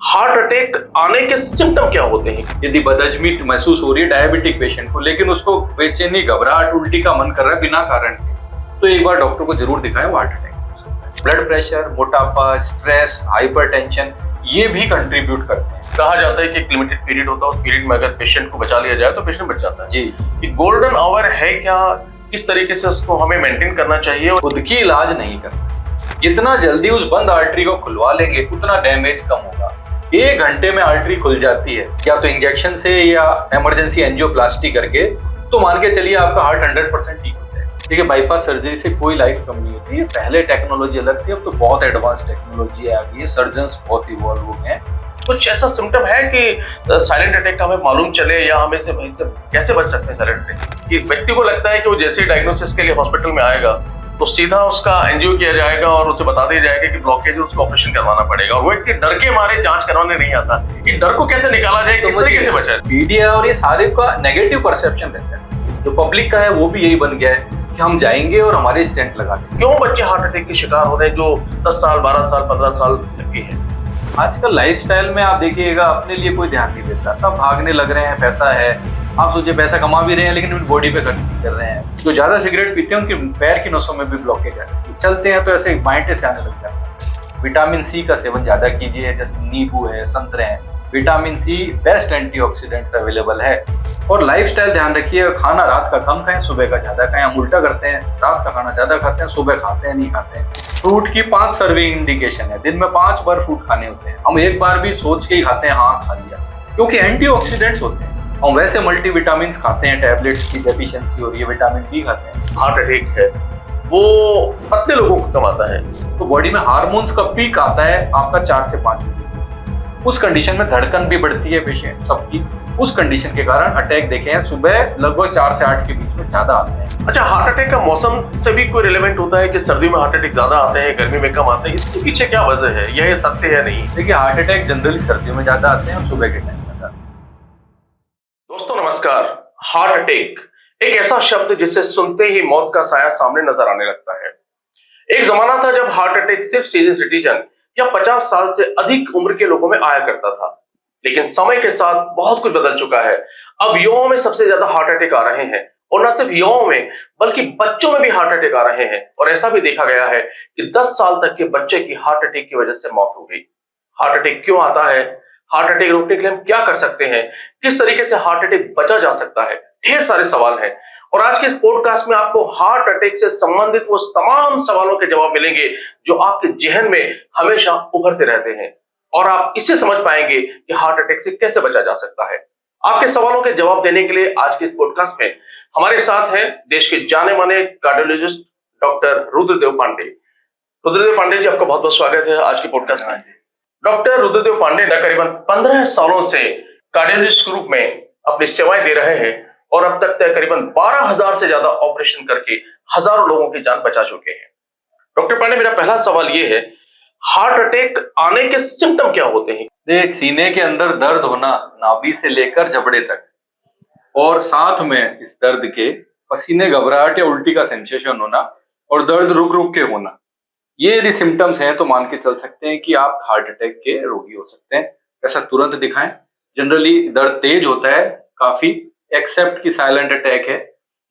Heart attack आने के symptom क्या होते हैं? यदि बदहजमी महसूस हो रही है डायबिटिक पेशेंट को, लेकिन उसको बेचैनी, घबराहट, उल्टी का मन कर रहा है बिना कारण के, तो एक बार डॉक्टर को जरूर दिखाएं, वो हार्ट अटैक हो सकता है। ब्लड प्रेशर, मोटापा, स्ट्रेस, हाइपरटेंशन ये भी कंट्रीब्यूट करते हैं। कहा जाता है कि एक लिमिटेड पीरियड होता है, उस पीरियड में अगर पेशेंट को बचा लिया जाए तो पेशेंट बच जाता है। जी, ये गोल्डन आवर है क्या? किस तरीके से उसको हमें मेंटेन करना चाहिए? और खुद की इलाज नहीं करना। जितना जल्दी उस बंद आर्टरी को खुलवा लेंगे उतना डैमेज कम होगा। 1 घंटे में आर्टरी खुल जाती है, या तो इंजेक्शन से या इमरजेंसी एंजियोप्लास्टी करके, तो मान के चलिए आपका हार्ट 100% ठीक हो जाएगा। ठीक है, बाईपास सर्जरी से कोई लाइफ कम नहीं होती है। पहले टेक्नोलॉजी अलग थी, अब तो बहुत एडवांस टेक्नोलॉजी आ गई है, सर्जन्स बहुत इवॉल्व हो गए हैं। कुछ ऐसा सिम्टम है कि साइलेंट अटैक का हमें मालूम चले, या हमें से वहीं से कैसे बच सकते हैं साइलेंट अटैक से? कि व्यक्ति को लगता है कि वो जैसे डायग्नोसिस के लिए हॉस्पिटल में आएगा तो सीधा उसका एंजियो किया जाएगा और उसे बता दिया जाएगा कि ब्लॉकेज है, उसको ऑपरेशन करवाना पड़ेगा, और वो व्यक्ति डर के मारे जांच करवाने नहीं आता। इन डर को कैसे निकाला जाए, किस तरीके से बचाए? मीडिया और ये सारे का नेगेटिव परसेप्शन रहता है, जो पब्लिक का है वो भी यही बन गया है कि हम जाएंगे और हमारे स्टेंट लगा देंगे। क्यों बच्चे हार्ट अटैक के शिकार हो रहे हैं जो 10 साल, 12 साल, 15 साल तक के हैं? आजकल लाइफस्टाइल में आप देखिएगा अपने लिए कोई ध्यान नहीं देता, सब भागने लग रहे हैं, पैसा है, आप सोचिए पैसा कमा भी रहे हैं लेकिन बॉडी पे खर्च नहीं कर रहे हैं। जो ज्यादा सिगरेट पीते हैं उनके पैर की नसों में भी ब्लॉकेज आ जाती है, चलते हैं तो ऐसे माइंड से आने लग जाता है। विटामिन सी का सेवन ज्यादा कीजिए, जैसे नींबू है, संतरे हैं। Vitamin C best antioxidant available है। और लाइफस्टाइल ध्यान रखिए, खाना रात का कम खाएं, सुबह का ज्यादा खाएं। हम उल्टा करते हैं, रात का खाना ज्यादा खाते हैं, सुबह खाते हैं नहीं खाते हैं। फ्रूट की 5 सर्विंग इंडिकेशन है, दिन में 5 बार फ्रूट खाने होते हैं। हम एक बार भी सोच के ही खाते हैं हाँ खा लिया, क्योंकि एंटीऑक्सीडेंट्स होते हैं। हम वैसे मल्टीविटामिन खाते हैं, टैबलेट्स की डेफिशिएंसी हो रही है, विटामिन बी खाते हैं। हार्ट अटैक है वो पतले लोगों को कम आता है, तो बॉडी में हार्मोन्स का पीक आता है आपका 4 से 5 बजे। उस कंडीशन में धड़कन भी बढ़ती है पेशेंट सबकी। उस कंडीशन के कारण अटैक देखे हैं सुबह लगभग 4 से 8 के बीच में ज्यादा आते हैं। अच्छा, हार्ट अटैक का मौसम से भी कोई रिलेवेंट होता है कि सर्दी में हार्ट अटैक ज्यादा आते हैं, गर्मी में कम आते हैं? इसके पीछे क्या वजह है, यह सत्य है नहीं? देखिए, हार्ट अटैक जनरली सर्दियों में ज्यादा आते हैं और सुबह के टाइम में ज्यादा आते हैं। दोस्तों नमस्कार। हार्ट अटैक एक ऐसा शब्द जिसे सुनते ही मौत का साया सामने नजर आने लगता है। एक जमाना था जब हार्ट अटैक सिर्फ सीनियर सिटीजन या 50 साल से अधिक उम्र के लोगों में आया करता था, लेकिन समय के साथ बहुत कुछ बदल चुका है। अब युवाओं में सबसे ज्यादा हार्ट अटैक आ रहे हैं, और न सिर्फ युवाओं में बल्कि बच्चों में भी हार्ट अटैक आ रहे हैं। और ऐसा भी देखा गया है कि 10 साल तक के बच्चे की हार्ट अटैक की वजह से मौत हो गई। हार्ट अटैक क्यों आता है? हार्ट अटैक रोकने के लिए हम क्या कर सकते हैं? किस तरीके से हार्ट अटैक बचा जा सकता है? ढेर सारे सवाल हैं, और आज के इस पॉडकास्ट में आपको हार्ट अटैक से संबंधित वो तमाम सवालों के जवाब मिलेंगे जो आपके जहन में हमेशा उभरते रहते हैं, और आप इससे समझ पाएंगे कि हार्ट अटैक से कैसे बचा जा सकता है। आपके सवालों के जवाब देने के लिए आज के इस पॉडकास्ट में हमारे साथ हैं देश के जाने माने कार्डियोलॉजिस्ट डॉक्टर रुद्रदेव पांडे। रुद्रदेव पांडे जी, आपका बहुत बहुत स्वागत है आज के पॉडकास्ट में। डॉक्टर रुद्रदेव पांडे करीबन 15 सालों से कार्डियोलॉजिस्ट के रूप में अपनी सेवाएं दे रहे हैं, और अब तक करीबन 12,000 से ज्यादा ऑपरेशन करके हजारों लोगों की जान बचा चुके हैं। डॉक्टर पांडे, मेरा पहला सवाल ये है, हार्ट अटैक आने के सिम्टम क्या होते हैं? देख, सीने के अंदर दर्द होना, नाभि से लेकर जबड़े तक, और साथ में इस दर्द के पसीने, घबराहट या उल्टी का सेंसेशन होना, और दर्द रुक रुक के होना, ये यदि सिम्टम्स हैं तो मान के चल सकते हैं कि आप हार्ट अटैक के रोगी हो सकते हैं। ऐसा तुरंत दिखाएं। जनरली दर्द तेज होता है काफी, एक्सेप्ट कि साइलेंट अटैक है,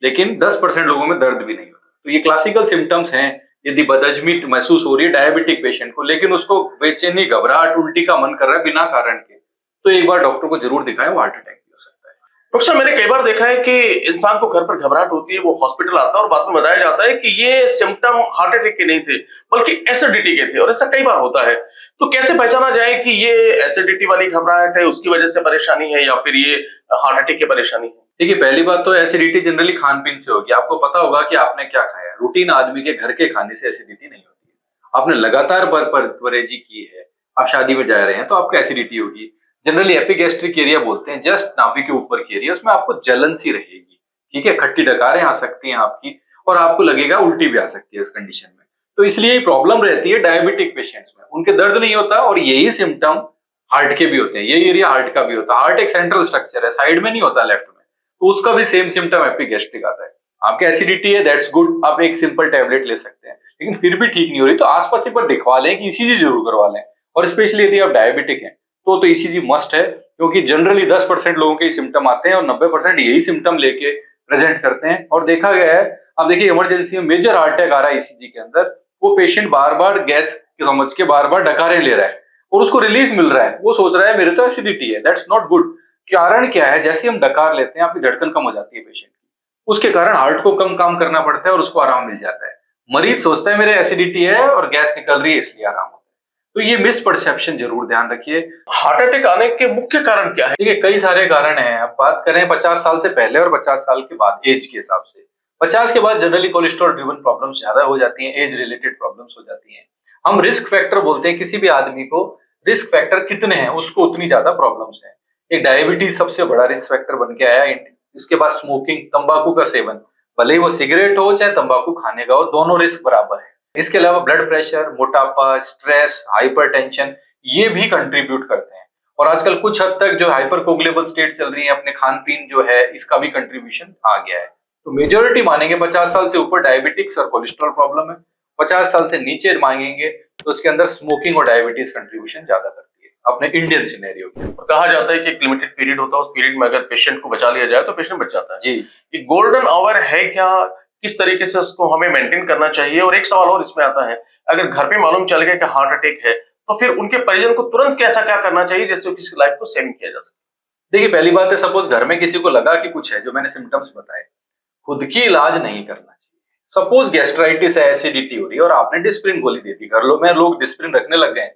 लेकिन 10% लोगों में दर्द भी नहीं होता। तो ये क्लासिकल सिम्टम्स हैं। यदि बदहजमी महसूस हो रही है डायबिटिक पेशेंट को, लेकिन उसको बेचैनी, घबराहट, उल्टी का मन कर रहा है बिना कारण के, तो एक बार डॉक्टर को जरूर दिखाएं, वो हार्ट अटैक भी हो सकता है। डॉक्टर साहब, मैंने कई बार देखा है कि इंसान को घर पर घबराहट होती है, वो हॉस्पिटल आता है और बाद में बताया जाता है कि ये सिम्टम हार्ट अटैक के नहीं थे बल्कि एसिडिटी के थे, और ऐसा कई बार होता है। तो कैसे पहचाना जाए कि ये एसिडिटी वाली घबराहट है, उसकी वजह से परेशानी है, या फिर ये हार्ट अटैक की परेशानी है? देखिए, पहली बात तो एसिडिटी जनरली खान पीन से होगी। आपको पता होगा कि आपने क्या खाया। रूटीन आदमी के घर के खाने से एसिडिटी नहीं होती है। आपने लगातार परहेजी की है, आप शादी में जा रहे हैं, तो आपको एसिडिटी होगी। जनरली एपिगैस्ट्रिक एरिया बोलते हैं, जस्ट नाभि के ऊपर की एरिया, उसमें आपको जलन सी रहेगी। ठीक है, खट्टी डकारें आ सकती हैं आपकी, और आपको लगेगा उल्टी भी आ सकती है उस कंडीशन में। तो इसलिए प्रॉब्लम रहती है डायबिटिक पेशेंट्स में, उनके दर्द नहीं होता, और यही सिम्टम हार्ट के भी होते हैं। यही एरिया हार्ट का भी होता है। हार्ट एक सेंट्रल स्ट्रक्चर है, साइड में नहीं होता, लेफ्ट में, तो उसका भी सेम सिम्टम एपिगैस्ट्रिक आता है। आपके एसिडिटी है, दैट्स गुड, आप एक सिंपल टैबलेट ले सकते हैं, लेकिन फिर भी ठीक नहीं हो रही तो आसपास एक बार दिखवा लें कि ईसीजी जरूर करवा लें। और स्पेशली यदि आप डायबिटिक हैं तो ईसीजी मस्ट है, क्योंकि जनरली 10% लोगों के सिम्टम आते हैं और 90% यही सिम्टम लेके प्रेजेंट करते हैं। और देखा गया है, आप देखिए इमरजेंसी में मेजर हार्ट अटैक आ रहा है ईसीजी के अंदर, वो पेशेंट बार बार गैस समझ के बार बार डकारे ले रहा है और उसको रिलीफ मिल रहा है, वो सोच रहा है मेरे तो एसिडिटी है। That's not good. कारण क्या है, जैसे हम डकार लेते हैं आपकी धड़कन कम हो जाती है पेशेंट की, उसके कारण हार्ट को कम काम करना पड़ता है और उसको आराम मिल जाता है। मरीज सोचता है मेरे एसिडिटी है और गैस निकल रही है इसलिए आराम होता है। तो ये मिसपरसेप्शन जरूर ध्यान रखिए। हार्ट अटैक आने के मुख्य कारण क्या है? देखिए कई सारे कारण हैं। अब बात करें 50 साल से पहले और 50 साल के बाद एज के हिसाब से, 50 के बाद जनरली कोलेस्ट्रॉल ड्रिवन प्रॉब्लम्स ज्यादा हो जाती हैं, एज रिलेटेड प्रॉब्लम्स हो जाती हैं। हम रिस्क फैक्टर बोलते हैं, किसी भी आदमी को रिस्क फैक्टर कितने हैं उसको उतनी ज्यादा प्रॉब्लम्स हैं। एक डायबिटीज सबसे बड़ा रिस्क फैक्टर बन के आया, इसके बाद स्मोकिंग, तंबाकू का सेवन, भले ही वो सिगरेट हो चाहे तंबाकू खाने का हो, दोनों रिस्क बराबर है। इसके अलावा ब्लड प्रेशर, मोटापा, स्ट्रेस, हाइपरटेंशन, ये भी कंट्रीब्यूट करते हैं। और आजकल कुछ हद तक जो हाइपरकोगुलेबल स्टेट चल रही है, अपने खान पीन जो है इसका भी कंट्रीब्यूशन आ गया है। तो मेजोरिटी मानेंगे 50 साल से ऊपर डायबिटिक्स और कोलेस्ट्रॉल प्रॉब्लम है, 50 साल से नीचे मांगेंगे तो उसके अंदर स्मोकिंग और डायबिटीज कंट्रीब्यूशन ज्यादा करती है अपने इंडियन सिनेरियो में। कहा जाता है कि एक लिमिटेड पीरियड होता है, उस पीरियड में अगर पेशेंट को बचा लिया जाए तो पेशेंट बच जाता है। जी, ये गोल्डन आवर है क्या? किस तरीके से उसको हमें मेंटेन करना चाहिए? और एक सवाल और इसमें आता है, अगर घर पे मालूम चल गया कि हार्ट अटैक है तो फिर उनके परिजन को तुरंत कैसा क्या करना चाहिए जिससे किसी लाइफ को सेव किया जा सके? देखिए पहली बात है, सपोज घर में किसी को लगा कि कुछ है, जो मैंने सिम्टम्स बताए, खुद की इलाज नहीं करना चाहिए। सपोज गैस्ट्राइटिस है, एसिडिटी हो रही है और आपने डिस्प्रिन गोली दे दी, घर में लोग डिस्प्रिन रखने लग गए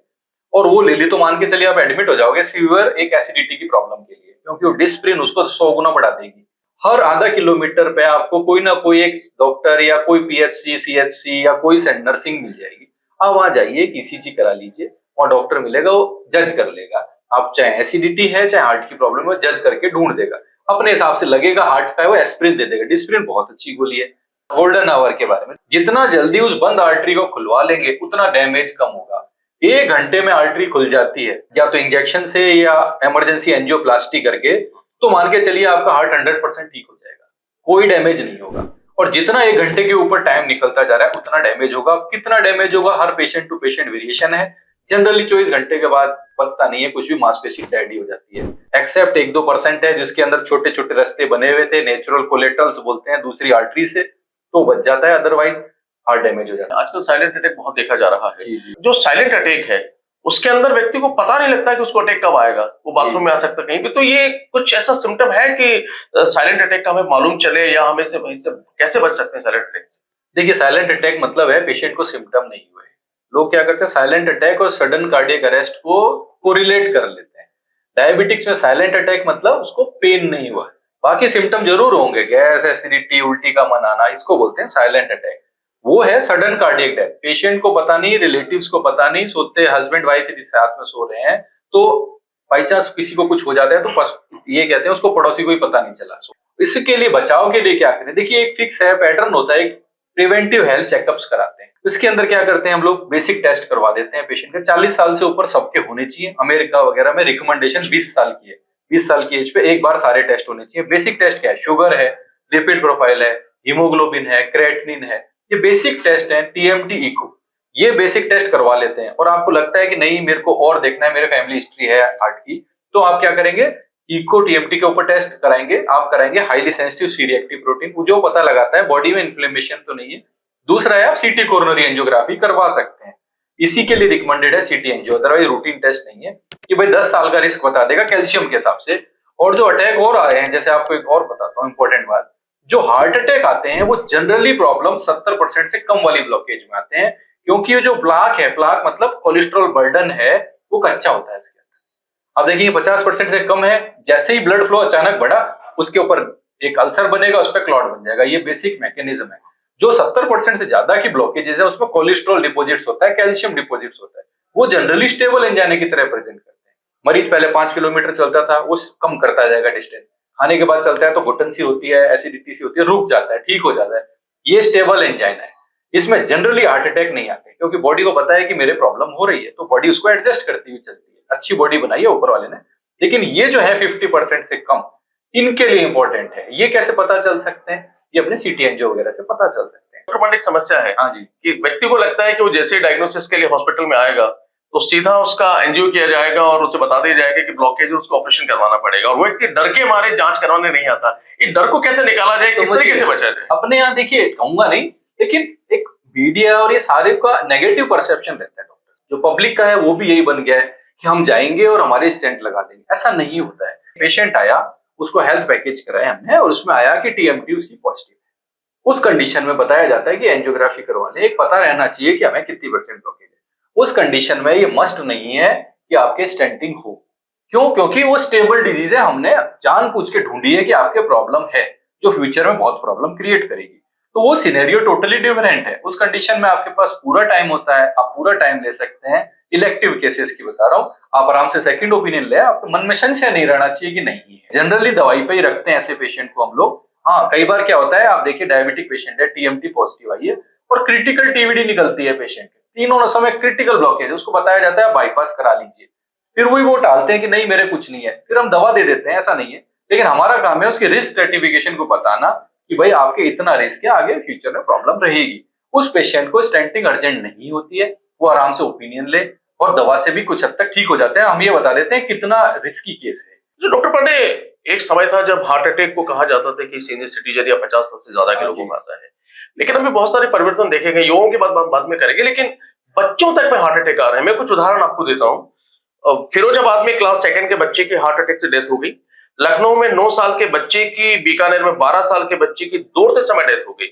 और वो ले ली, तो मान के चलिए आप एडमिट हो जाओगे सीवियर एक एसिडिटी की प्रॉब्लम के लिए, क्योंकि वो डिस्प्रिन उसको 100 गुना बढ़ा देगी। हर आधा किलोमीटर पे आपको कोई ना कोई एक डॉक्टर या कोई पीएचसी, सीएचसी या कोई नर्सिंग मिल जाएगी। आप वहां जाइए, एक ईसीजी करा लीजिए, और डॉक्टर मिलेगा, वो जज कर लेगा आप चाहे एसिडिटी है चाहे हार्ट की प्रॉब्लम है, जज करके ढूंढ देगा, अपने हिसाब से लगेगा हार्ट का है वो एस्प्रिन दे देगा। डिस्प्रिन बहुत अच्छी गोली है। गोल्डन आवर के बारे में, जितना जल्दी उस बंद आर्टरी को खुलवा लेंगे उतना डैमेज कम होगा। 1 घंटे में आर्टरी खुल जाती है, या तो इंजेक्शन से या इमरजेंसी एंजियोप्लास्टी करके, तो मान के चलिए आपका हार्ट 100% ठीक हो जाएगा, कोई डैमेज नहीं होगा। और जितना 1 घंटे के ऊपर टाइम निकलता जा रहा है उतना डैमेज होगा। कितना डैमेज होगा, हर पेशेंट टू पेशेंट वेरिएशन है। जनरली 24 घंटे के बाद बचता नहीं है कुछ भी, मांसपेशी डेड ही हो जाती है। एक्सेप्ट 1-2% है जिसके अंदर छोटे छोटे रास्ते बने हुए थे, नेचुरल कोलेटरल्स बोलते हैं, दूसरी आर्टरी से, तो बच जाता है, अदरवाइज हार्ट डैमेज हो जाता है। आजकल साइलेंट अटैक बहुत देखा जा रहा है। जी। जो साइलेंट अटैक है उसके अंदर व्यक्ति को पता नहीं लगता कि उसको अटैक कब आएगा, वो बाथरूम में आ सकता है कहीं भी। तो ये कुछ ऐसा सिम्टम है कि साइलेंट अटैक का हमें मालूम चले, या हमें से वहीं से कैसे बच सकते हैं साइलेंट अटैक से? देखिए साइलेंट अटैक मतलब है पेशेंट को सिम्टम नहीं हुए। लोग क्या करते हैं, साइलेंट अटैक और सडन कार्डियक अरेस्ट को कोरिलेट कर लेते हैं। डायबिटिक्स में साइलेंट अटैक मतलब उसको पेन नहीं हुआ, बाकी सिम्टम जरूर होंगे, गैस, एसिडिटी, उल्टी का मन आना, इसको बोलते हैं साइलेंट अटैक। वो है सडन कार्डियक डेथ, पेशेंट को पता नहीं, रिलेटिव्स को पता नहीं, सोते हस्बैंड वाइफ यदि साथ में सो रहे हैं तो बाई चांस किसी को कुछ हो जाता है तो ये कहते हैं उसको पड़ोसी को ही पता नहीं चला। इसके लिए बचाव के लिए क्या करें? देखिए एक फिक्स है, पैटर्न होता है, एक प्रिवेंटिव हेल्थ चेकअप्स कराते हैं। इसके अंदर क्या करते हैं हम लोग, बेसिक टेस्ट करवा देते हैं पेशेंट के। 40 साल से ऊपर सबके होने चाहिए। अमेरिका वगैरह में रिकमेंडेशन 20 साल की है, 20 साल की एज पे एक बार सारे टेस्ट होने चाहिए। बेसिक टेस्ट क्या है, शुगर है, लिपिड प्रोफाइल है, हीमोग्लोबिन है, क्रेटिनिन है, ये बेसिक टेस्ट है। टीएमटी, इको, ये बेसिक टेस्ट करवा लेते हैं। और आपको लगता है कि नहीं मेरे को और देखना है, मेरे फैमिली हिस्ट्री है हार्ट की, तो आप क्या करेंगे, इको टीएमटी के ऊपर टेस्ट कराएंगे। आप कराएंगे highly sensitive C reactive protein, जो पता लगाता है बॉडी में इन्फ्लेमेशन तो नहीं है। दूसरा है आप सीटी कोरोनरी एंजियोग्राफी करवा सकते हैं, इसी के लिए रिकमेंडेड है सीटी एंजियो, अदरवाइज रूटीन टेस्ट नहीं है। कि भाई 10 साल का रिस्क बता देगा कैल्शियम के हिसाब से। और जो अटैक और आ रहे हैं, जैसे आपको एक और बताता हूँ इंपॉर्टेंट बात, जो हार्ट अटैक आते हैं वो जनरली प्रॉब्लम 70% से कम वाली ब्लॉकेज में आते हैं, क्योंकि ये जो प्लाक है, प्लाक मतलब कोलेस्ट्रॉल बर्डन है, वो कच्चा होता है इसके अंदर। अब देखिए 50% से कम है, जैसे ही ब्लड फ्लो अचानक बढ़ा उसके ऊपर एक अल्सर बनेगा, उस पर क्लॉट बन जाएगा। ये बेसिक मैकेनिज्म है। जो 70% से ज्यादा की ब्लॉकेजेस है उसमें कोलेस्ट्रॉल डिपोजिट्स होता है, कैल्शियम डिपोजिट्स होता है, वो जनरली स्टेबल एंजाइना की तरह प्रेजेंट करते हैं। मरीज पहले 5 किलोमीटर चलता था, वो कम करता जाएगा डिस्टेंस, खाने के बाद चलता है तो घुटन सी होती है, एसिडिटी सी होती है, रुक जाता है, ठीक हो जाता है। ये स्टेबल एंजाइना है। इसमें जनरली हार्ट अटैक नहीं आते, क्योंकि बॉडी को पता है कि मेरे प्रॉब्लम हो रही है, तो बॉडी उसको एडजस्ट करती हुई चलती है। अच्छी बॉडी बनाई है ऊपर वाले ने। लेकिन ये जो है 50% से कम, इनके लिए इंपॉर्टेंट है। ये कैसे पता चल सकते हैं? ये अपने सीटी एंजियो वगैरह से पता चल सकते हैं। एक समस्या है हाँ जी, कि व्यक्ति को लगता है कि वो जैसे डायग्नोसिस के लिए हॉस्पिटल में आएगा तो सीधा उसका एंजियो किया जाएगा और उसे बता दिया जाएगा कि ब्लॉकेज है, उसको ऑपरेशन करवाना पड़ेगा, और वो व्यक्ति डर के मारे जांच करवाने नहीं आता। इस डर को कैसे निकाला जाए, किस तरीके से बचा जाए? अपने यहाँ देखिए, कहूंगा नहीं, लेकिन एक मीडिया और ये सारे का नेगेटिव परसेप्शन रहता है डॉक्टर, जो पब्लिक का है वो भी यही बन गया है कि हम जाएंगे और हमारे स्टेंट लगा देंगे। ऐसा नहीं होता है। पेशेंट आया, उसको हेल्थ पैकेज कराया हमने और उसमें आया कि टीएमटी उसकी पॉजिटिव है। उस कंडीशन में बताया जाता है कि एंजियोग्राफी करवा लें। एक पता रहना चाहिए कि हमें कितनी परसेंट ब्लॉकेज है। उस कंडीशन में ये मस्ट नहीं है कि आपके स्टेंटिंग हो। क्यों? क्योंकि वो स्टेबल डिजीज है। हमने जानबूझ के ढूंढी है कि आपके प्रॉब्लम है जो फ्यूचर में बहुत प्रॉब्लम क्रिएट करेगी। तो वो सिनेरियो टोटली डिफरेंट है। उस कंडीशन में आपके पास पूरा टाइम होता है, आप पूरा टाइम ले सकते हैं। इलेक्टिव केसेस की बता रहा हूँ, आप आराम से सेकंड ओपिनियन ले। आपके मन में संशय नहीं रहना चाहिए कि नहीं है। जनरली दवाई पे ही रखते हैं ऐसे पेशेंट को हम लोग। हाँ, कई बार क्या होता है, आप देखिए डायबिटिक पेशेंट है, टीएमटी पॉजिटिव आई है और क्रिटिकल टीवीडी निकलती है पेशेंट की, तीनों समय क्रिटिकल ब्लॉकेज है, उसको बताया जाता है बाईपास करा लीजिए। फिर वही वो टालते हैं कि नहीं मेरे कुछ नहीं है, फिर हम दवा दे देते हैं। ऐसा नहीं है, लेकिन हमारा काम है उसकी रिस्क स्ट्रेटिफिकेशन को बताना कि भाई आपके इतना रिस्क है, आगे फ्यूचर में प्रॉब्लम रहेगी। उस पेशेंट को स्टेंटिंग अर्जेंट नहीं होती है, वो आराम से ओपिनियन ले और दवा से भी कुछ हद तक ठीक हो जाते हैं। हम ये बता देते हैं कितना रिस्की केस है। जो डॉक्टर पांडे, एक समय था जब हार्ट अटैक को कहा जाता था कि सीनियर सिटीजन या 50 साल से ज्यादा के लोगों में आता है, लेकिन अभी बहुत सारे परिवर्तन देखे गए। युवाओं की बात बाद में करेंगे, लेकिन बच्चों तक में हार्ट अटैक आ रहे हैं। मैं कुछ उदाहरण आपको देता हूँ। फिरोजाबाद में क्लास 2 के बच्चे की हार्ट अटैक से डेथ हो गई। लखनऊ में 9 साल के बच्चे की, बीकानेर में 12 साल के बच्चे की दौड़ते समय डेथ हो गई।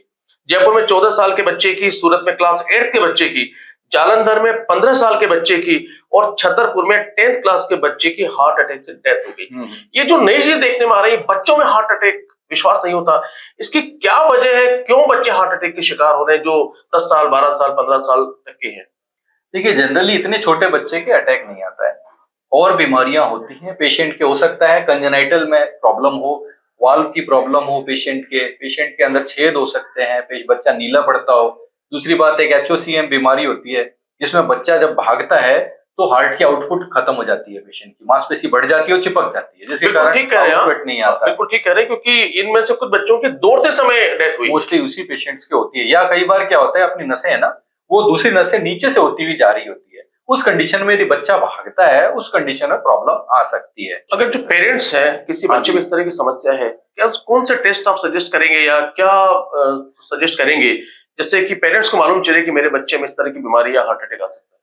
जयपुर में 14 साल के बच्चे की, सूरत में क्लास 8 के बच्चे की, जालंधर में 15 साल के बच्चे की और छतरपुर में 10th क्लास के बच्चे की हार्ट अटैक से डेथ हो गई। ये जो नई चीज देखने में आ रही है, बच्चों में हार्ट अटैक, विश्वास नहीं होता। इसकी क्या वजह है? क्यों बच्चे हार्ट अटैक के शिकार हो रहे हैं जो 10 साल, 12 साल, 15 साल तक के हैं? देखिए, जनरली इतने छोटे बच्चे के अटैक नहीं आता है, और बीमारियां होती हैं पेशेंट के। हो सकता है कंजेनाइटल में प्रॉब्लम हो, वाल्व की प्रॉब्लम हो पेशेंट के अंदर छेद हो सकते हैं, बच्चा नीला पड़ता हो। दूसरी बात, एक एचओसीएम बीमारी होती है जिसमें बच्चा जब भागता है तो हार्ट की आउटपुट खत्म हो जाती है, पेशेंट की मांसपेशी बढ़ जाती है और चिपक जाती है, जिसके कारण आउटपुट नहीं आता। बिल्कुल ठीक कह रहे हैं, क्योंकि इनमें से कुछ बच्चों के दौड़ते समय डेथ हुई। मोस्टली उसी पेशेंट्स के होती है। या कई बार क्या होता है, अपनी नसें है ना, वो दूसरी नसें नीचे से होती हुई जा रही होती है। उस कंडीशन में यदि बच्चा भागता है, उस कंडीशन में प्रॉब्लम आ सकती है। अगर जो पेरेंट्स है, किसी बच्चे में इस तरह की समस्या है, क्या कौन से टेस्ट आप सजेस्ट करेंगे या क्या सजेस्ट करेंगे जिससे कि पेरेंट्स को मालूम चले कि मेरे बच्चे में इस तरह की बीमारी या हार्ट अटैक आ सकता है?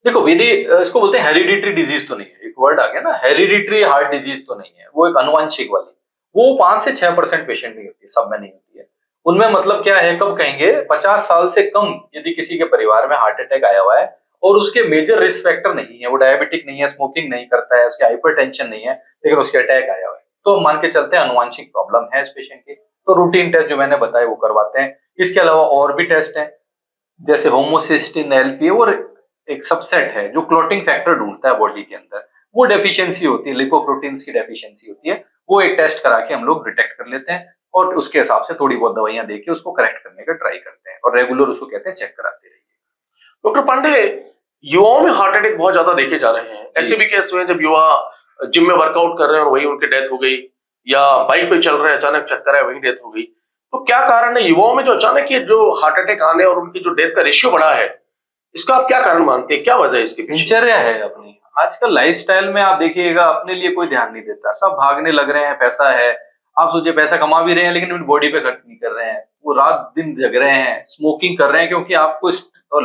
देखो, यदि इसको बोलते हैं हेरिडिटरी डिजीज तो नहीं है, एक वर्ड आ गया ना, हेरिडिटरी हार्ट डिजीज तो नहीं है, वो एक अनुवांशिक वाली, वो 5 से 6% पेशेंट में होती है, सब में नहीं होती है। उनमें मतलब क्या है, कब कहेंगे, 50 साल से कम यदि किसी के परिवार में हार्ट अटैक आया हुआ है और उसके मेजर रिस्क फैक्टर नहीं है, वो डायबिटिक नहीं है, स्मोकिंग नहीं करता है, उसके हाइपरटेंशन नहीं है, लेकिन उसके अटैक आया हुआ है, तो मान के चलते हैं अनुवांशिक प्रॉब्लम है इस पेशेंट की। तो रूटीन टेस्ट जो मैंने बताया वो करवाते हैं। इसके अलावा और भी टेस्ट हैं, जैसे होमोसिस्टिन एलपी, वो एक सबसेट है जो क्लॉटिंग फैक्टर ढूंढता है बॉडी के अंदर, वो डेफिशिएंसी होती है, लिपोप्रोटीन्स की डेफिशिएंसी होती है, वो एक टेस्ट करा के हम लोग डिटेक्ट कर लेते हैं और उसके हिसाब से थोड़ी बहुत दवाइयां देके उसको करेक्ट करने का ट्राई करते हैं और रेगुलर उसको कहते हैं चेक कराते रहिए। डॉक्टर पांडे, युवाओं में हार्ट अटैक बहुत ज्यादा देखे जा रहे हैं। ऐसे भी केस हुए जब युवा जिम में वर्कआउट कर रहे हैं और वही उनकी डेथ हो गई, या बाइक पे चल रहे हैं, अचानक चक्कर है, वही डेथ हो गई। तो क्या कारण है युवाओं में जो अचानक ये जो हार्ट अटैक आने और उनकी जो डेथ का रेशियो बढ़ा है, इसका आप क्या कारण मानते हैं? क्या वजह है इसकी? दिनचर्या है अपनी। आजकल लाइफस्टाइल में आप देखिएगा, अपने लिए कोई ध्यान नहीं देता, सब भागने लग रहे हैं। पैसा है, आप सोचिए, पैसा कमा भी रहे हैं लेकिन बॉडी पे खर्च नहीं कर रहे हैं, वो रात दिन जग रहे हैं, स्मोकिंग कर रहे हैं, क्योंकि आपको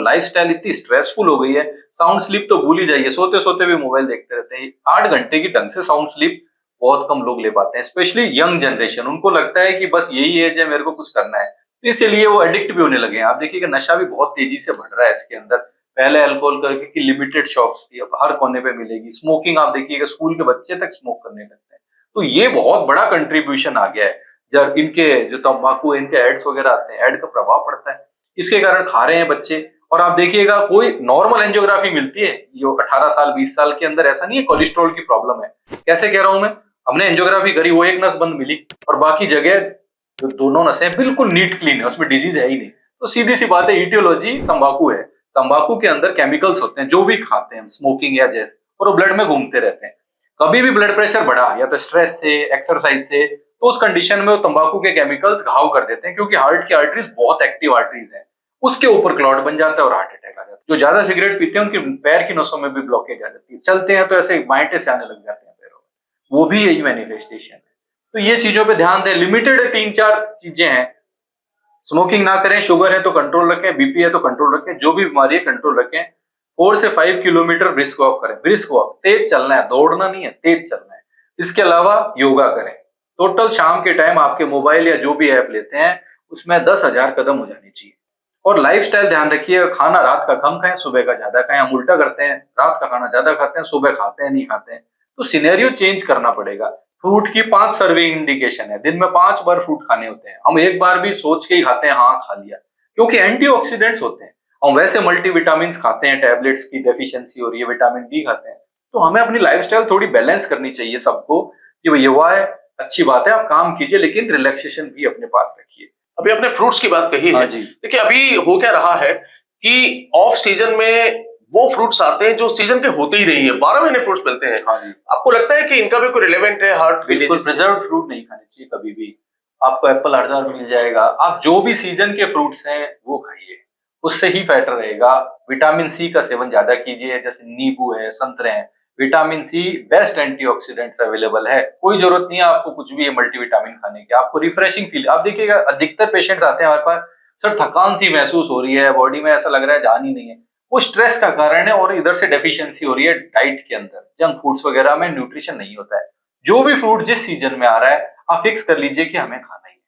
लाइफस्टाइल इतनी स्ट्रेसफुल हो गई है। साउंड स्लीप तो भूल ही जाइए, सोते सोते भी मोबाइल देखते रहते हैं। 8 घंटे की ढंग से साउंड स्लीप बहुत कम लोग ले पाते हैं, स्पेशली यंग जनरेशन। उनको लगता है कि बस यही एज है, मेरे को कुछ करना है, इसलिए वो एडिक्ट भी होने लगे हैं। आप देखिएगा, नशा भी बहुत तेजी से बढ़ रहा है इसके अंदर। पहले अल्कोहल करके की लिमिटेड शॉप्स थी, अब हर कोने पे मिलेगी। स्मोकिंग आप देखिएगा, स्कूल के बच्चे तक स्मोक करने लगते हैं। तो ये बहुत बड़ा कंट्रीब्यूशन आ गया है। जब इनके जो तंबाकू, इनके एड्स वगैरह आते हैं, एड का प्रभाव पड़ता है, इसके कारण खा रहे हैं बच्चे। और आप देखिएगा, कोई नॉर्मल एंजियोग्राफी मिलती है जो 18 साल 20 साल के अंदर, ऐसा नहीं है कोलेस्ट्रॉल की प्रॉब्लम है। कैसे कह रहा हूं मैं, हमने एंजियोग्राफी करी, वो एक नस बंद मिली और बाकी जगह जो दोनों नसें बिल्कुल नीट क्लीन है, उसमें डिजीज है ही नहीं। तो सीधी सी बात है, ईटियोलॉजी तंबाकू है। तंबाकू के अंदर केमिकल्स होते हैं, जो भी खाते हैं स्मोकिंग या जैसे, और वो ब्लड में घूमते रहते हैं। कभी भी ब्लड प्रेशर बढ़ा, या तो स्ट्रेस से, एक्सरसाइज से, तो उस कंडीशन में वो तंबाकू के केमिकल्स घाव कर देते हैं, क्योंकि हार्ट की आर्टरीज बहुत एक्टिव आर्टरीज हैं, उसके ऊपर क्लॉट बन जाता है और हार्ट अटैक आ जाता है। जो ज्यादा सिगरेट पीते हैं उनके पैर की नसों में भी ब्लॉकेज आ जाती है, चलते हैं तो ऐसे बांटे से आने लग जाते हैं पैरों में, वो भी यही मैनिफेस्टेशन है। तो ये चीजों पे ध्यान दें, लिमिटेड 3-4 चीजें हैं। स्मोकिंग ना करें, शुगर है तो कंट्रोल रखें, बीपी है तो कंट्रोल रखें, जो भी बीमारी है कंट्रोल रखें। 4 से 5 किलोमीटर ब्रिस्क वॉक करें, ब्रिस्क वॉक, तेज चलना है, दौड़ना नहीं है, तेज चलना है। इसके अलावा योगा करें। टोटल शाम के टाइम आपके मोबाइल या जो भी ऐप लेते हैं उसमें 10,000 कदम हो जानी चाहिए। और लाइफस्टाइल ध्यान रखिए, खाना रात का कम खाएं, सुबह का ज्यादा खाएं। हम उल्टा करते हैं, रात का खाना ज्यादा खाते हैं, सुबह खाते हैं नहीं खाते हैं। तो सिनेरियो चेंज करना पड़ेगा। फ्रूट की 5 सर्विंग इंडिकेशन है, दिन में 5 बार फ्रूट खाने होते हैं। हम एक बार भी सोच के ही खाते हैं हाँ खा लिया, क्योंकि एंटीऑक्सीडेंट्स होते हैं। हम वैसे मल्टीविटामिन खाते हैं, टैबलेट्स की डेफिशिएंसी हो रही है, विटामिन डी खाते हैं। तो हमें अपनी लाइफस्टाइल थोड़ी बैलेंस करनी चाहिए सबको, कि भाई युवा है, अच्छी बात है, आप काम कीजिए लेकिन रिलैक्सेशन भी अपने पास रखिए। अभी आपने फ्रूट्स की बात कही हाँ है। जी। देखिए अभी हो क्या रहा है कि ऑफ सीजन में वो फ्रूट्स आते हैं जो सीजन के होते ही नहीं है, 12 महीने फ्रूट्स मिलते हैं। हाँ जी। आपको लगता है कि इनका भी कोई रिलेवेंट है हार्ट के लिए? बिल्कुल, प्रिजर्व फ्रूट नहीं खाने चाहिए कभी भी। आपको एप्पल हर जगह मिल जाएगा, आप जो भी सीजन के फ्रूट्स हैं वो खाइए, उससे ही बेटर रहेगा। विटामिन सी का सेवन ज्यादा कीजिए, जैसे नींबू है, संतरे हैं। Vitamin C best antioxidants available है, कोई जरूरत नहीं है आपको कुछ भी मल्टीविटामिन खाने की, आपको रिफ्रेशिंग फील। आप देखिएगा अधिकतर पेशेंट्स आते हैं हमारे पास, सर थकान सी महसूस हो रही है, बॉडी में ऐसा लग रहा है जान ही नहीं है। वो स्ट्रेस का कारण है और इधर से डेफिशिएंसी हो रही है डाइट के अंदर, जंक फूड्स वगैरह में न्यूट्रिशन नहीं होता है। जो भी फ्रूट जिस सीजन में आ रहा है आप फिक्स कर लीजिए कि हमें खाना ही है,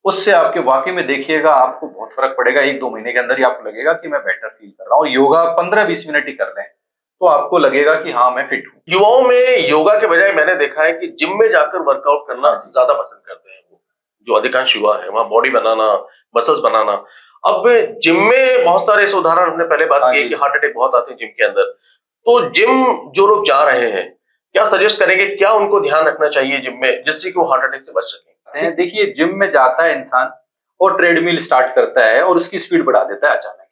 उससे आपके वाकई में देखिएगा आपको बहुत फर्क पड़ेगा। 1-2 महीने के अंदर ही आपको लगेगा कि मैं बेटर फील कर रहा हूँ। योगा 15-20 मिनट ही कर रहे हैं तो आपको लगेगा कि हाँ मैं फिट हूँ। युवाओं में योगा के बजाय मैंने देखा है कि जिम में जाकर वर्कआउट करना ज्यादा पसंद करते हैं। वो जो अधिकांश युवा है वहां बॉडी बनाना, मसल्स बनाना। अब जिम में बहुत सारे ऐसे उदाहरण हमने पहले बात हाँ की है जी। कि हार्ट अटैक बहुत आते हैं जिम के अंदर। तो जिम जो लोग जा रहे हैं, क्या सजेस्ट करेंगे, क्या उनको ध्यान रखना चाहिए जिम में जिससे कि वो हार्ट अटैक से बच सके? देखिए जिम में जाता है इंसान और ट्रेडमिल स्टार्ट करता है और उसकी स्पीड बढ़ा देता है अचानक।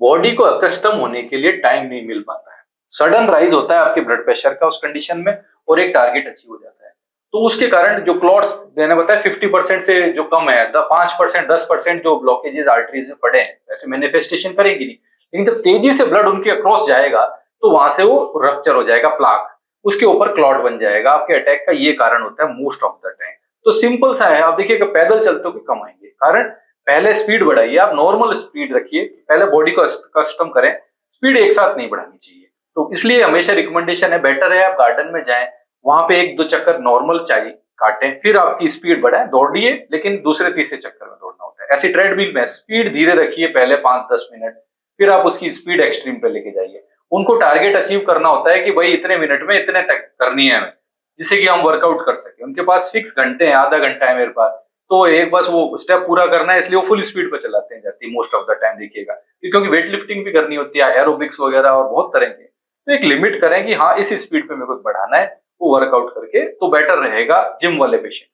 बॉडी को अकस्टम होने के लिए टाइम नहीं मिल पाता है, सडन राइज होता है आपके ब्लड प्रेशर का उस कंडीशन में और एक टारगेट अचीव हो जाता है। तो उसके कारण जो क्लॉट्स मैंने बताया 50% से जो कम है, 5% 10% जो ब्लॉकेजेस आर्टरीज में पड़े हैं, वैसे मैनिफेस्टेशन करेंगी नहीं, लेकिन जब तेजी से ब्लड उनके अक्रॉस जाएगा तो वहां से वो रप्चर हो जाएगा, प्लाक, उसके ऊपर क्लॉट बन जाएगा। आपके अटैक का ये कारण होता है मोस्ट ऑफ द टाइम। तो सिंपल सा है, आप देखिएगा पैदल चलते हो कि कम आएंगे, कारण पहले स्पीड बढ़ाइए, आप नॉर्मल स्पीड रखिए, पहले बॉडी को कस्टम करें, स्पीड एक साथ नहीं बढ़ानी चाहिए। तो इसलिए हमेशा रिकमेंडेशन है, बेटर है आप गार्डन में जाएं, वहां पे 1-2 चक्कर नॉर्मल चाहिए काटें, फिर आपकी स्पीड बढ़ाएं, दौड़िए, लेकिन दूसरे तीसरे चक्कर में दौड़ना होता है। ऐसी ट्रेडमिल में स्पीड धीरे रखिए पहले 5-10 मिनट, फिर आप उसकी स्पीड एक्सट्रीम पे लेके जाइए। उनको टारगेट अचीव करना होता है कि भाई इतने मिनट में इतने तक करनी है हमें, जिससे कि हम वर्कआउट कर सके। उनके पास फिक्स घंटे हैं, आधा घंटा है मेरे पास, तो एक बस वो स्टेप पूरा करना है, इसलिए वो फुल स्पीड पे चलाते हैं जाती मोस्ट ऑफ द टाइम देखिएगा, क्योंकि वेट लिफ्टिंग भी करनी होती है, एरोबिक्स वगैरह और बहुत तरह के। तो एक लिमिट करें कि हाँ इस स्पीड पे मेरे को बढ़ाना है, वो वर्कआउट करके तो बेटर रहेगा जिम वाले पेशेंट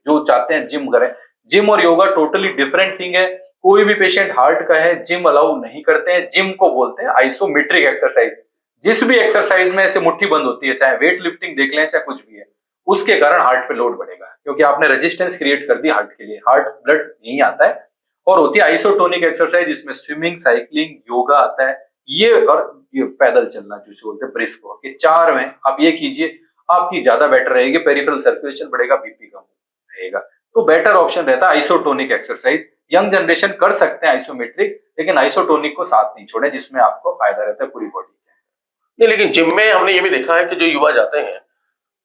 जो चाहते हैं जिम करें। जिम और योगा टोटली डिफरेंट थिंग है। कोई भी पेशेंट हार्ट का है जिम अलाउ नहीं करते हैं, जिम को बोलते हैं आइसोमेट्रिक एक्सरसाइज। जिस भी एक्सरसाइज में ऐसे मुट्ठी बंद होती है, चाहे वेट लिफ्टिंग देख लें चाहे कुछ भी है, उसके कारण हार्ट पे लोड बढ़ेगा, क्योंकि आपने रेजिस्टेंस क्रिएट कर दी हार्ट के लिए, हार्ट ब्लड यही आता है। और होती है आइसोटोनिक एक्सरसाइज, जिसमें स्विमिंग, साइकिलिंग, योगा आता है, ये और ये पैदल चलना जो बोलते हैं ब्रिस्क वॉक, ये 4 में आप ये कीजिए, आपकी ज्यादा बेटर रहेगी, पेरिफेरल सर्कुलेशन बढ़ेगा, बीपी कम रहेगा। तो बेटर ऑप्शन रहता है आइसोटोनिक एक्सरसाइज। यंग जनरेशन कर सकते हैं आइसोमेट्रिक, लेकिन आइसोटोनिक को साथ नहीं छोड़े, जिसमें आपको फायदा रहता है पूरी बॉडी। नहीं, लेकिन जिम में हमने ये भी देखा है कि जो युवा जाते हैं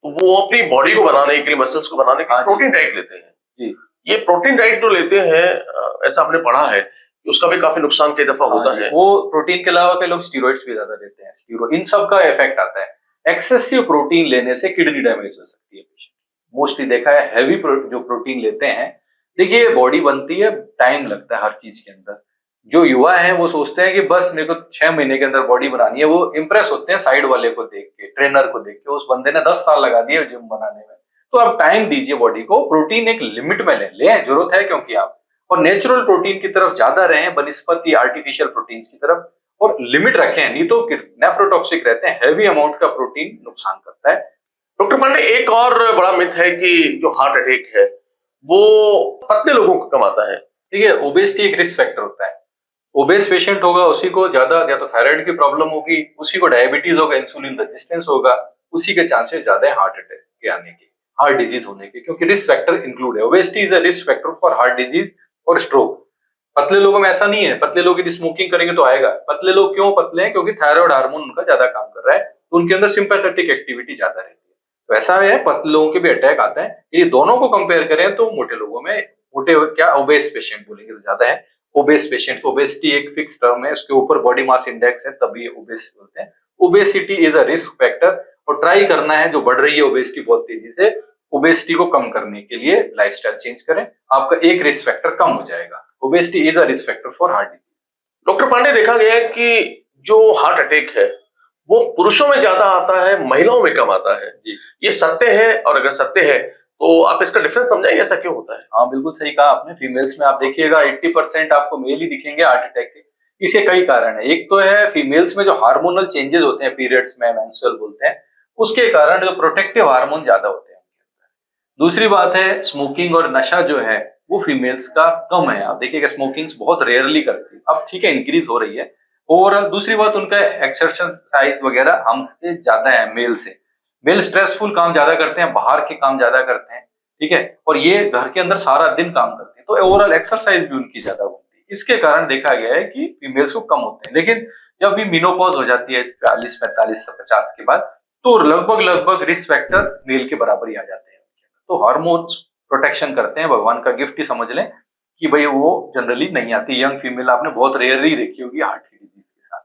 वो अपनी बॉडी को बनाने के लिए, मसल्स को बनाने के लिए प्रोटीन डाइट लेते हैं जी। ये प्रोटीन डाइट जो लेते हैं, ऐसा आपने पढ़ा है कि उसका भी काफी नुकसान कई दफा होता है। वो प्रोटीन के अलावा कई लोग स्टीरॉइड्स भी ज्यादा लेते हैं, स्टीरॉइड, इन सब का इफेक्ट आता है। एक्सेसिव प्रोटीन लेने से किडनी डैमेज हो सकती है। मोस्टली देखा है हैवी जो प्रोटीन लेते हैं, देखिए बॉडी बनती है, टाइम लगता है हर चीज के अंदर। जो युवा है वो सोचते हैं कि बस मेरे को 6 महीने के अंदर बॉडी बनानी है, वो इंप्रेस होते हैं साइड वाले को देख के, ट्रेनर को देख के, उस बंदे ने 10 साल लगा दिए जिम बनाने में। तो आप टाइम दीजिए बॉडी को, प्रोटीन एक लिमिट में लें जरूरत है क्योंकि आप, और नेचुरल प्रोटीन की तरफ ज्यादा रहें बनिस्पत आर्टिफिशियल प्रोटीन की तरफ, और लिमिट रखें, नहीं तो नेफ्रोटॉक्सिक रहते हैं, हैवी अमाउंट का प्रोटीन नुकसान करता है। डॉक्टर पांडे, एक और बड़ा मिथ है कि जो हार्ट अटैक है वो पतले लोगों को कम आता है। देखिए ओबेसिटी एक रिस्क फैक्टर होता है, ओबेस पेशेंट होगा उसी को ज्यादा या तो थायराइड की प्रॉब्लम होगी, उसी को डायबिटीज होगा, इंसुलिन रेजिस्टेंस होगा, उसी के चांसेस ज्यादा है हार्ट अटैक के आने के, हार्ट डिजीज होने के, क्योंकि रिस्क फैक्टर इंक्लूड है। Obesity is a risk factor for heart disease और स्ट्रोक। पतले लोगों में ऐसा नहीं है, पतले लोग यदि स्मोकिंग करेंगे तो आएगा। पतले लोग क्यों पतले हैं? क्योंकि थायराइड हार्मोन उनका ज्यादा काम कर रहा है, तो उनके अंदर सिंपैथेटिक एक्टिविटी ज्यादा रहती है। तो ऐसा है, पतले लोगों के भी अटैक आता है। ये दोनों को कंपेयर करें तो मोटे लोगों में, मोटे क्या ओबेस पेशेंट बोलेंगे तो ज्यादा है ओबेस पेशेंट्स। ओबेसिटी एक फिक्स टर्म है, उसके ऊपर बॉडी मास इंडेक्स है, तभी ये ओबेस बोलते हैं। Obesity is a risk factor, और ट्राई करना है, जो बढ़ रही है ओबेसिटी बहुत तेजी से, ओबेसिटी को कम करने के लिए लाइफस्टाइल चेंज करें, आपका एक रिस्क फैक्टर कम हो जाएगा। Obesity is a risk factor for heart disease. Doctor Pandey, देखा गया है कि जो हार्ट अटैक है वो पुरुषों में ज्यादा आता है, महिलाओं में कम आता है। जी ये सत्य है? और अगर सत्य है तो आप इसका डिफरेंस समझाएंगे, ऐसा क्यों होता है? हाँ, बिल्कुल सही कहा आपने। फीमेल्स में आप देखिएगा 80% आपको मेल ही दिखेंगे हार्ट अटैक के। इसके कई कारण है। एक तो है फीमेल्स में जो हार्मोनल चेंजेस होते हैं पीरियड्स में, मेंस्ट्रुअल बोलते हैं, उसके कारण जो प्रोटेक्टिव हार्मोन ज्यादा होते हैं। दूसरी बात है स्मोकिंग और नशा जो है वो फीमेल्स का कम है। आप देखिएगा स्मोकिंग बहुत रेयरली करती है, अब ठीक है इंक्रीज हो रही है। और दूसरी बात उनका एक्सरसाइज वगैरह हमसे ज्यादा है मेल से। मेल स्ट्रेसफुल काम ज्यादा करते हैं, बाहर के काम ज्यादा करते हैं, ठीक है, और ये घर के अंदर सारा दिन काम करते हैं, तो ओवरऑल एक्सरसाइज भी उनकी ज्यादा होती है। इसके कारण देखा गया है कि फीमेल्स को कम होते हैं। लेकिन जब भी मेनोपॉज हो जाती है 40, 45, 50 के बाद, तो लगभग लगभग रिस्क फैक्टर मेल के बराबर ही आ जाते हैं। तो हार्मोन्स प्रोटेक्शन करते हैं, भगवान का गिफ्ट ही समझ लें कि भाई वो जनरली नहीं आती। यंग फीमेल आपने बहुत रेयरली देखी होगी हार्ट की डिजीज के साथ।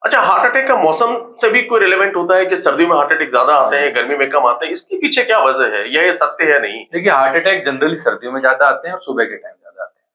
अच्छा, हार्ट अटैक का मौसम से भी कोई रिलेवेंट होता है कि सर्दियों में हार्ट अटैक ज्यादा आते हैं, गर्मी में कम आते हैं? इसके पीछे क्या वजह है, या ये सत्य है नहीं? देखिए हार्ट अटैक जनरली सर्दियों में ज्यादा आते हैं और सुबह के टाइम ज्यादा आते हैं।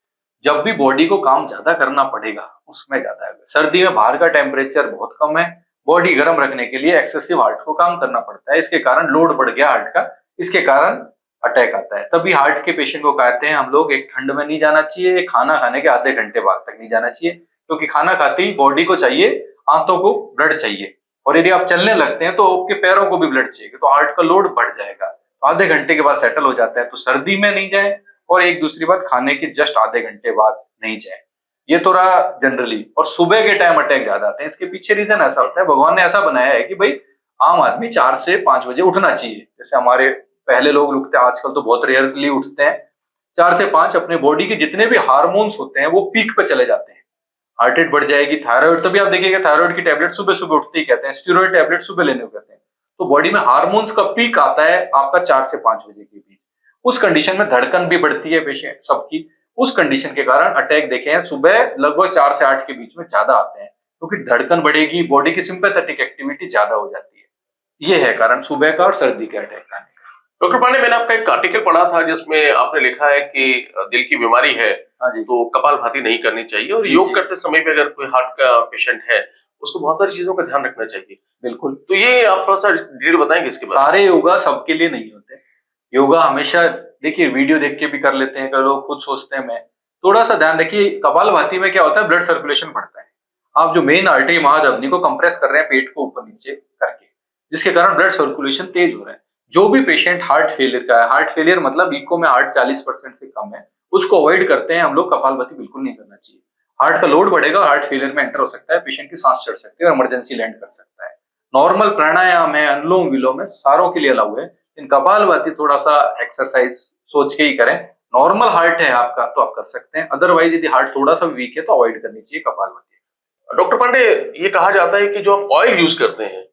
जब भी बॉडी को काम ज्यादा करना पड़ेगा उसमें ज्यादा है। सर्दी में बाहर का टेम्परेचर बहुत कम है, बॉडी गर्म रखने के लिए एक्सेसिव हार्ट को काम करना पड़ता है, इसके कारण लोड बढ़ गया हार्ट का, इसके कारण अटैक आता है। तभी हार्ट के पेशेंट को कहते हैं हम लोग एक ठंड में नहीं जाना चाहिए, खाना खाने के आधे घंटे बाद तक नहीं जाना चाहिए, क्योंकि खाना खाते ही बॉडी को चाहिए, आंतों को ब्लड चाहिए, और यदि आप चलने लगते हैं तो आपके पैरों को भी ब्लड चाहिए, तो हार्ट का लोड बढ़ जाएगा, तो आधे घंटे के बाद सेटल हो जाता है। तो सर्दी में नहीं जाए, और एक दूसरी बात खाने के जस्ट आधे घंटे बाद नहीं जाए। ये तो रहा जनरली। और सुबह के टाइम अटैक ज्यादा आते हैं, इसके पीछे रीजन ऐसा होता है, भगवान ने ऐसा बनाया है कि भाई आम आदमी 4 से 5 बजे उठना चाहिए। जैसे हमारे पहले लोग उठते हैं, आजकल तो बहुत रेयरली उठते हैं। 4 से 5 अपने बॉडी के जितने भी हार्मोन्स होते हैं वो पीक पे चले जाते हैं, हार्ट रेट बढ़ जाएगी। थायराइड, तभी आप देखिएगा थायराइड की टैबलेट सुबह सुबह उठते ही कहते हैं, स्टीरॉइड टैबलेट सुबह लेने को कहते हैं। तो बॉडी में हार्मोन्स का पीक आता है आपका 4 से 5 बजे के बीच। उस कंडीशन में धड़कन भी बढ़ती है पेशेंट सबकी। उस कंडीशन के कारण अटैक देखे हैं सुबह लगभग 4 से 8 के बीच में ज्यादा आते हैं, क्योंकि धड़कन बढ़ेगी, बॉडी की सिंपैथेटिक एक्टिविटी ज्यादा हो जाती है। ये है कारण सुबह का और सर्दी के अटैक का। डॉक्टर पांडे, मैंने आपका एक आर्टिकल पढ़ा था जिसमें आपने लिखा है कि दिल की बीमारी है हाँ जी। तो कपालभाति नहीं करनी चाहिए, और योग करते समय भी अगर कोई हार्ट का पेशेंट है उसको बहुत सारी चीजों का ध्यान रखना चाहिए। बिल्कुल। तो ये आप थोड़ा सा डिटेल बताएंगे इसके बारे में? सारे योगा सबके लिए नहीं होते। योगा हमेशा देखिए वीडियो देख के भी कर लेते हैं, कई लोग खुद सोचते हैं मैं। थोड़ा सा ध्यान रखिए, कपालभाति में क्या होता है, ब्लड सर्कुलेशन बढ़ता है। आप जो मेन आर्टरी महाधमनी को कंप्रेस कर रहे हैं पेट को ऊपर नीचे करके, जिसके कारण ब्लड सर्कुलेशन तेज हो रहा है। जो भी पेशेंट हार्ट फेलियर का है, हार्ट फेलियर मतलब इको में हार्ट 40% से कम है, उसको अवॉइड करते हैं हम लोग। कपालभाति बिल्कुल नहीं करना चाहिए। हार्ट का लोड बढ़ेगा, हार्ट फेलियर में एंटर हो सकता है, पेशेंट की सांस चढ़ सकती है और इमरजेंसी लैंड कर सकता है। नॉर्मल प्राणायाम है, अनुलोम विलोम है, सारों के लिए अलाउ है। इन कपालभाति थोड़ा सा एक्सरसाइज सोच के ही करें। नॉर्मल हार्ट है आपका तो आप कर सकते हैं, अदरवाइज यदि हार्ट थोड़ा सा वीक है तो अवॉइड करनी चाहिए कपालभाति। डॉक्टर पांडे, ये कहा जाता है कि जो आप ऑयल यूज करते हैं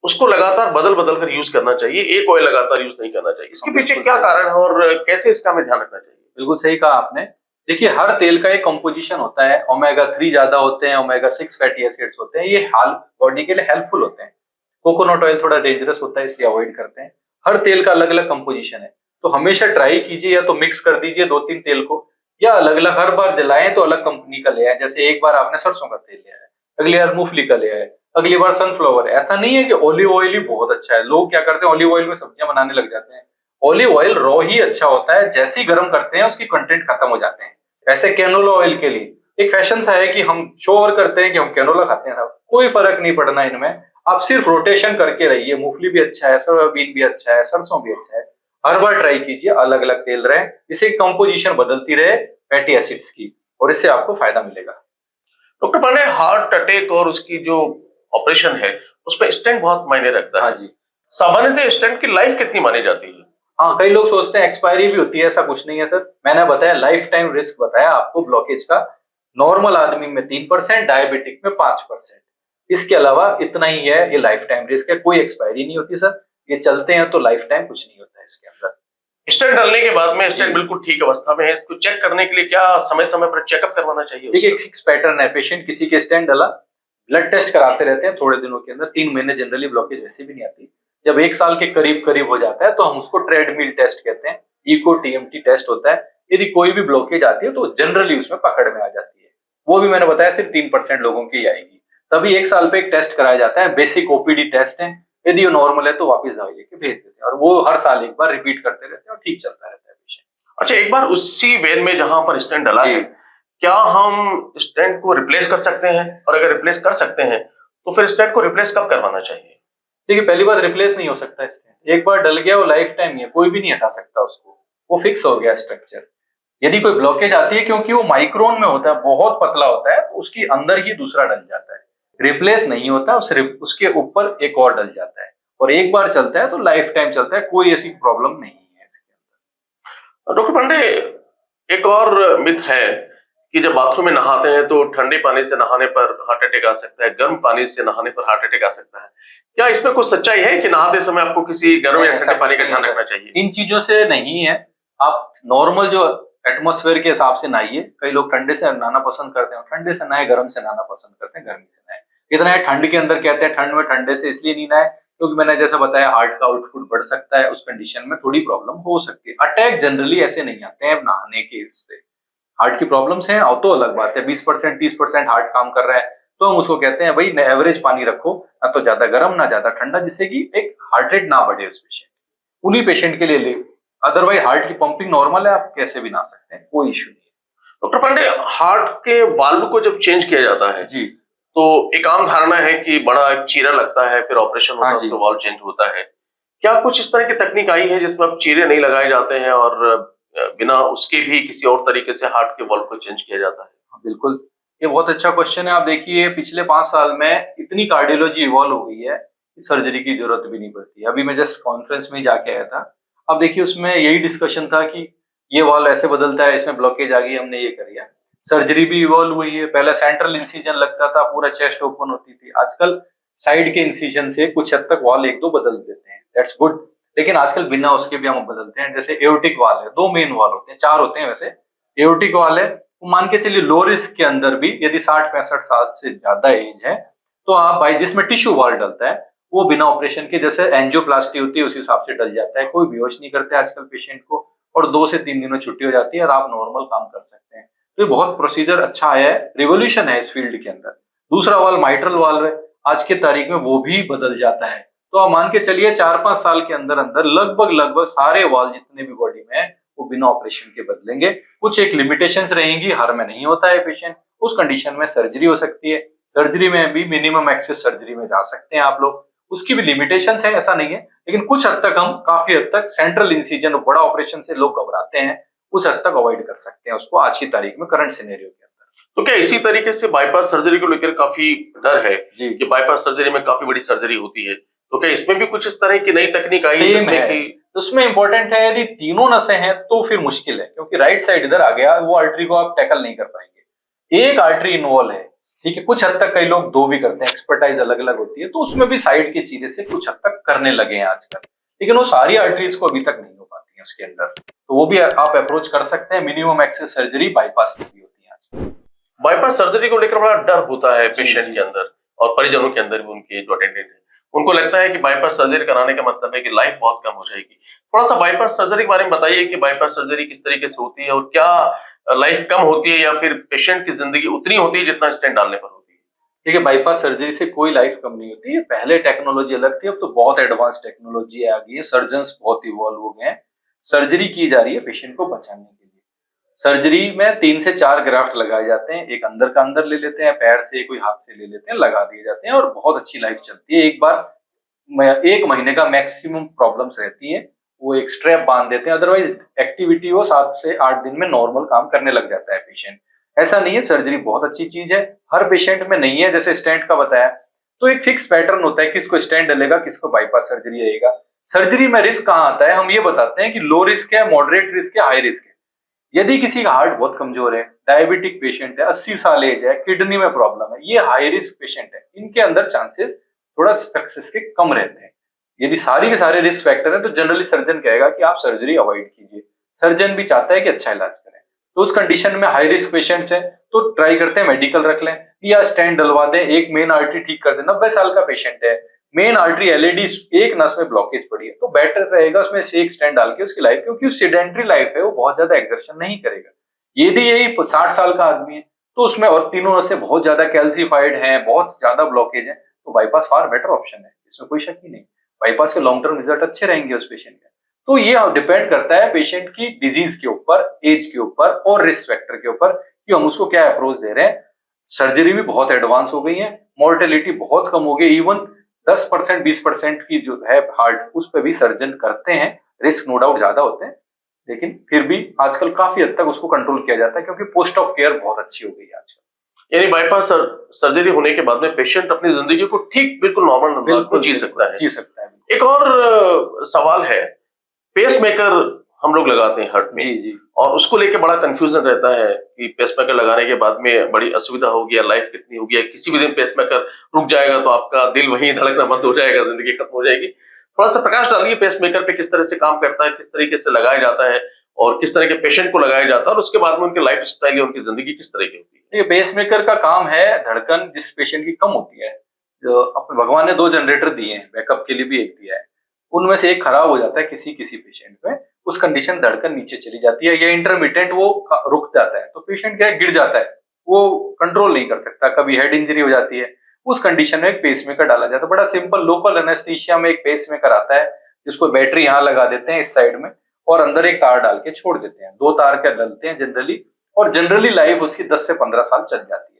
उसको लगातार बदल बदल कर यूज करना चाहिए, एक ऑयल लगातार यूज नहीं करना चाहिए। इसके पीछे क्या कारण है और कैसे इसका हमें ध्यान रखना चाहिए? बिल्कुल सही कहा आपने। देखिए हर तेल का एक कंपोजिशन होता है, ओमेगा 3 ज्यादा होते हैं, ओमेगा 6 फैटी एसिड्स होते हैं, ये हाल बॉडी के लिए हेल्पफुल होते हैं। कोकोनट ऑयल थोड़ा डेंजरस होता है इसलिए अवॉइड करते हैं। हर तेल का अलग अलग कंपोजिशन है, तो हमेशा ट्राई कीजिए, या तो मिक्स कर दीजिए 2-3 तेल को, या अलग अलग हर बार दिलाएं तो अलग कंपनी का ले आए। जैसे एक बार आपने सरसों का तेल लिया है, अगली बार मूंगफली का ले आए, अगली बार सनफ्लावर। ऐसा नहीं है कि ऑलिव ऑयल ही बहुत अच्छा है। लोग क्या करते हैं, ऑलिव ऑयल में सब्जियां बनाने लग जाते हैं। ऑलिव ऑयल रॉ ही अच्छा होता है, जैसे ही गर्म करते हैं उसकी कंटेंट खत्म हो जाते हैं। वैसे कैनोला ऑयल के लिए एक फैशन सा है कि हम शो ओवर करते हैं कि हम कैनोला खाते हैं, कोई फर्क नहीं पड़ना इनमें। आप सिर्फ रोटेशन करके रहिए, मूंगफली भी अच्छा है, सोयाबीन भी अच्छा है, सरसों भी अच्छा है। हर बार ट्राई कीजिए, अलग अलग तेल रहे, इससे कंपोजिशन बदलती रहे फैटी एसिड्स की, और इससे आपको फायदा मिलेगा। डॉक्टर पांडे, हार्ट अटैक और उसकी जो ऑपरेशन है उसमें स्टेंट बहुत मायने रखता हाँ है। जी। सामान्यतः स्टेंट की लाइफ कितनी मानी जाती है? हाँ, कई लोग सोचते हैं एक्सपायरी भी होती है, ऐसा कुछ नहीं है सर। मैंने बताया लाइफ टाइम रिस्क बताया आपको ब्लॉकेज का। नॉर्मल आदमी में 3%, डायबिटिक में 5%। इसके अलावा इतना ही है, ये लाइफ टाइम रिस्क है, कोई एक्सपायरी नहीं होती सर। ये चलते हैं तो लाइफ टाइम कुछ नहीं होता है इसके अंदर। स्टेंट डालने के बाद में स्टेंट जी। बिल्कुल ठीक अवस्था में है, इसको चेक करने के लिए क्या समय समय पर चेकअप करवाना चाहिए देखिए, उसका? एक फिक्स पैटर्न है, पेशेंट किसी के स्टेंट डला, ब्लड टेस्ट कराते रहते हैं थोड़े दिनों के अंदर, 3 महीने जनरली ब्लॉकेज वैसे भी नहीं आती। जब 1 साल के करीब करीब हो जाता है तो हम उसको ट्रेडमिल टेस्ट कहते हैं, इको टीएमटी टेस्ट होता है। यदि कोई भी ब्लॉकेज आती है तो जनरली उसमें पकड़ में आ जाती है। वो भी मैंने बताया सिर्फ 3% लोगों की आएगी। तभी 1 साल पे एक टेस्ट कराया जाता है, बेसिक ओपीडी टेस्ट है। यदि वो नॉर्मल है तो वापस दवाई लेके भेज देते हैं, और वो हर साल एक बार रिपीट करते रहते हैं और ठीक चलता रहता है पेशेंट। अच्छा, एक बार उसी वेन में जहां पर स्टेंट डला जी। है, क्या हम स्टेंट को रिप्लेस कर सकते हैं? और अगर रिप्लेस कर सकते हैं तो फिर स्टेंट को रिप्लेस कब करवाना चाहिए? देखिए, पहली बात, रिप्लेस नहीं हो सकता इससे। एक बार डल गया वो लाइफ टाइम ही है, कोई भी नहीं हटा सकता उसको। वो फिक्स हो गया स्ट्रक्चर। यदि कोई ब्लॉकेज आती है, क्योंकि वो माइक्रोन में होता है, बहुत पतला होता है, तो उसके अंदर ही दूसरा डल जाता है। रिप्लेस नहीं होता, उसके ऊपर एक और डल जाता है, और एक बार चलता है तो लाइफ टाइम चलता है, कोई ऐसी प्रॉब्लम नहीं है इसके डॉक्टर पांडे, एक और मिथ है कि जब बाथरूम में नहाते हैं तो ठंडे पानी से नहाने पर हार्ट अटैक आ सकता है, गर्म पानी से नहाने पर हार्ट अटैक आ सकता है। क्या इसमें कुछ सच्चाई है कि नहाते समय आपको किसी गर्म या अंदर। ठंडे ऐसा पानी कुछ का नहीं ध्यान होता। रखना चाहिए? इन चीजों से नहीं है। आप नॉर्मल जो एटमॉस्फेयर के हिसाब से नहाइए। कई लोग ठंडे से नहाना पसंद करते हैं, ठंडे से नहाए, गर्म से नहाना पसंद करते हैं, गर्मी से नहाए। इतना है, ठंड के अंदर कहते हैं ठंड में ठंडे से इसलिए नहीं नहाए क्योंकि मैंने जैसा बताया हार्ट का आउटपुट बढ़ सकता है, उस कंडीशन में थोड़ी प्रॉब्लम हो सकती है। अटैक जनरली ऐसे नहीं आते हैं नहाने के इससे। हार्ट की प्रॉब्लम्स हैं, और तो अलग बात है, 20% 30% हार्ट काम कर रहा है तो हम उसको कहते हैं भाई एवरेज पानी रखो, ना तो ज्यादा गर्म ना ज्यादा ठंडा, जिससे कि एक हार्ट रेट ना बढ़े उस पेशेंट। उन्हीं पेशेंट के लिए ले। अदरवाइज हार्ट की पंपिंग नॉर्मल है, आप कैसे भी नहा सकते हैं, कोई इश्यू नहीं डॉक्टर पांडे, हार्ट के वाल्व को जब चेंज किया जाता है है। जी। तो एक आम धारणा है कि बड़ा एक चीरा लगता है, फिर ऑपरेशन होता है, हाँ जी। उसका वाल्व चेंज होता है। क्या कुछ इस तरह की तकनीक आई है जिसमें अब चीरे नहीं लगाए जाते हैं और बिना उसके भी किसी और तरीके से हार्ट के वाल्व को चेंज किया जाता है? हाँ, बिल्कुल। ये बहुत अच्छा क्वेश्चन है। आप देखिए, पिछले 5 साल में इतनी कार्डियोलॉजी इवॉल्व हो गई है कि सर्जरी की जरूरत भी नहीं पड़ती। अभी मैं जस्ट कॉन्फ्रेंस में ही जाके आया था। अब देखिए, उसमें यही डिस्कशन था कि ये वाल्व ऐसे बदलता है, इसमें ब्लॉकेज आ गई, हमने ये कर दिया। सर्जरी भी इवॉल्व हुई है। पहले सेंट्रल इंसिजन लगता था, पूरा चेस्ट ओपन होती थी। आजकल साइड के इंसिजन से कुछ हद तक वाल एक दो बदल देते हैं, दैट्स गुड। लेकिन आजकल बिना उसके भी हम बदलते हैं। जैसे एओर्टिक वाल है, 2 मेन वाल होते हैं, 4 होते हैं वैसे। एओर्टिक वाल है, तो मान के चलिए लो रिस्क के अंदर भी यदि 60-65 साल से ज्यादा एज है तो आप भाई, जिसमें टिश्यू वाल डलता है, वो बिना ऑपरेशन के, जैसे एंजियोप्लास्टी होती है उस हिसाब से डल जाता है। कोई बेहोश नहीं करते आजकल पेशेंट को, और 2 से 3 दिन में छुट्टी हो जाती है और आप नॉर्मल काम कर सकते हैं। तो ये बहुत प्रोसीजर अच्छा आया है, रिवोल्यूशन है इस फील्ड के अंदर। दूसरा वाल माइट्रल वाल्व है, आज के तारीख में वो भी बदल जाता है। तो आप मान के चलिए 4-5 साल के अंदर अंदर लगभग सारे वाल जितने भी बॉडी में है वो बिना ऑपरेशन के बदलेंगे। कुछ एक लिमिटेशंस रहेंगी, हर में नहीं होता है पेशेंट, उस कंडीशन में सर्जरी हो सकती है। सर्जरी में भी मिनिमम एक्सेस सर्जरी में जा सकते हैं आप लोग, उसकी भी लिमिटेशंस है, ऐसा नहीं है। लेकिन कुछ हद तक, हम काफी हद तक सेंट्रल इंसिजन बड़ा ऑपरेशन से लोग घबराते हैं, कुछ हद तक अवॉइड कर सकते हैं उसको आज की तारीख में, करंट सिनेरियो के अंदर। तो क्या इसी तरीके से बाईपास सर्जरी को लेकर काफी डर है जी। कि बाईपास सर्जरी में काफी बड़ी सर्जरी होती है, तो क्या इसमें भी कुछ इस तरह की नई तकनीक आई है सेम जिसमें है। कि उसमें इंपॉर्टेंट है, यदि तीनों नसें हैं तो फिर मुश्किल है, क्योंकि राइट साइड इधर आ गया, वो आर्टरी को आप टैकल नहीं कर पाएंगे। एक आर्टरी इन्वॉल्व है, ठीक है। कुछ हद तक कई लोग 2 भी करते हैं, एक्सपर्टाइज अलग अलग होती है, तो उसमें भी साइड के चीरे से कुछ हद तक करने लगे हैं आजकल। लेकिन वो सारी आर्टरीज को अभी तक नहीं हो पाती है उसके अंदर, तो वो भी आप अप्रोच कर सकते हैं। मिनिमम एक्सेस सर्जरी बाईपास में भी होती है आजकल। बाईपास सर्जरी को लेकर बड़ा डर होता है जी, पेशेंट जी। के अंदर और परिजनों के अंदर भी, उनके जो अटेंडेंट है उनको लगता है कि बाईपास सर्जरी कराने का मतलब है कि लाइफ बहुत कम हो जाएगी। थोड़ा सा बाईपास सर्जरी के बारे में बताइए कि बाईपास सर्जरी किस तरीके से होती है और क्या लाइफ कम होती है या फिर पेशेंट की जिंदगी उतनी होती है जितना स्टेंट डालने पर होती है? देखिए, बाईपास सर्जरी से कोई लाइफ कम नहीं होती है। पहले टेक्नोलॉजी अलग थी, अब तो बहुत एडवांस टेक्नोलॉजी आ गई है, सर्जन्स बहुत इवॉल्व हो गए हैं। सर्जरी की जा रही है पेशेंट को बचाने के लिए। सर्जरी में 3 से 4 ग्राफ्ट लगाए जाते हैं, एक अंदर का अंदर ले लेते हैं, पैर से कोई हाथ से ले लेते हैं, लगा दिए जाते हैं, और बहुत अच्छी लाइफ चलती है। एक बार 1 महीने का मैक्सिमम प्रॉब्लम्स रहती है, वो एक स्ट्रैप बांध देते हैं, अदरवाइज एक्टिविटी वो 7 से 8 दिन में नॉर्मल काम करने लग जाता है पेशेंट। ऐसा नहीं है, सर्जरी बहुत अच्छी चीज है, हर पेशेंट में नहीं है। जैसे स्टेंट का बताया, तो एक फिक्स पैटर्न होता है, किसको स्टेंट डलेगा, किसको बाईपास सर्जरी रहेगा। सर्जरी में रिस्क कहाँ आता है, हम ये बताते हैं कि लो रिस्क है, मॉडरेट रिस्क है, हाई रिस्क है। यदि किसी का हार्ट बहुत कमजोर है, डायबिटिक पेशेंट है, 80 साल एज है, किडनी में प्रॉब्लम है, ये हाई रिस्क पेशेंट है, इनके अंदर चांसेस थोड़ा सक्सेस के कम रहते हैं। यदि सारी के सारे रिस्क फैक्टर है तो जनरली सर्जन कहेगा कि आप सर्जरी अवॉइड कीजिए। सर्जन भी चाहता है कि अच्छा इलाज करें। तो उस कंडीशन में हाई रिस्क पेशेंट्स हैं तो ट्राई करते हैं मेडिकल रख लें या स्टेंट डलवा दें, एक मेन आर्टरी ठीक कर दें। 90 साल का पेशेंट है, मेन आर्टरी एलईडी एक नस में ब्लॉकेज पड़ी है, तो बेटर रहेगा उसमें से एक स्टेंट डाल के उसकी लाइफ, क्योंकि सेडेंटरी लाइफ है, वो बहुत ज्यादा एक्सर्शन नहीं करेगा। यदि यही 60 साल का आदमी है तो उसमें और तीनों नसें बहुत ज्यादा कैल्सिफाइड हैं, बहुत ज्यादा ब्लॉकेज है, तो बाईपास फार बेटर ऑप्शन है, इसमें कोई शक ही नहीं। बाईपास के लॉन्ग टर्म रिजल्ट अच्छे रहेंगे उस पेशेंट के। तो ये डिपेंड करता है पेशेंट की डिजीज के ऊपर, एज के ऊपर और रिस्क फैक्टर के ऊपर कि हम उसको क्या अप्रोच दे रहे हैं। सर्जरी भी बहुत एडवांस हो गई है, मोर्टेलिटी बहुत कम हो गई, इवन 10% 20% की जो है हार्ट, उस पर भी सर्जन करते हैं। रिस्क नो डाउट ज्यादा होते हैं, लेकिन फिर भी आजकल काफी हद तक उसको कंट्रोल किया जाता है, क्योंकि पोस्ट ऑफ केयर बहुत अच्छी हो गई है आजकल। यानी बाईपास सर्जरी होने के बाद में पेशेंट अपनी जिंदगी को ठीक बिल्कुल नॉर्मल अंदाज में जी सकता है। जी सकता है। एक और सवाल है, पेसमेकर हम लोग लगाते हैं हार्ट में, जी जी। और उसको लेके बड़ा कंफ्यूजन रहता है कि पेसमेकर लगाने के बाद में बड़ी असुविधा होगी या लाइफ कितनी होगी, या किसी भी दिन पेसमेकर रुक जाएगा तो आपका दिल वहीं धड़कना बंद हो जाएगा, जिंदगी खत्म हो जाएगी। थोड़ा सा प्रकाश डालिए पेसमेकर पे, किस तरह से काम करता है, किस तरीके से लगाया जाता है और किस तरह के पेशेंट को लगाया जाता है, और उसके बाद में उनकी लाइफ स्टाइल या उनकी जिंदगी किस तरह की होती है। ये पेसमेकर का काम है, धड़कन जिस पेशेंट की कम होती है, जो अपने भगवान ने 2 जनरेटर दिए हैं, बैकअप के लिए भी एक दिया है, उनमें से एक खराब हो जाता है किसी किसी पेशेंट में, उस कंडीशन धड़कन नीचे चली जाती है या इंटरमिटेंट वो रुक जाता है, तो पेशेंट क्या है, गिर जाता है, वो कंट्रोल नहीं कर सकता, कभी हेड इंजरी हो जाती है। उस कंडीशन में एक पेसमेकर डाला जाता है, बड़ा सिंपल लोकल एनेस्थीसिया में एक पेसमेकर आता है, जिसको बैटरी यहाँ लगा देते हैं इस साइड में और अंदर एक तार डाल के छोड़ देते हैं, 2 तार के डलते हैं जनरली, और जनरली लाइफ उसकी 10 से 15 साल चल जाती है।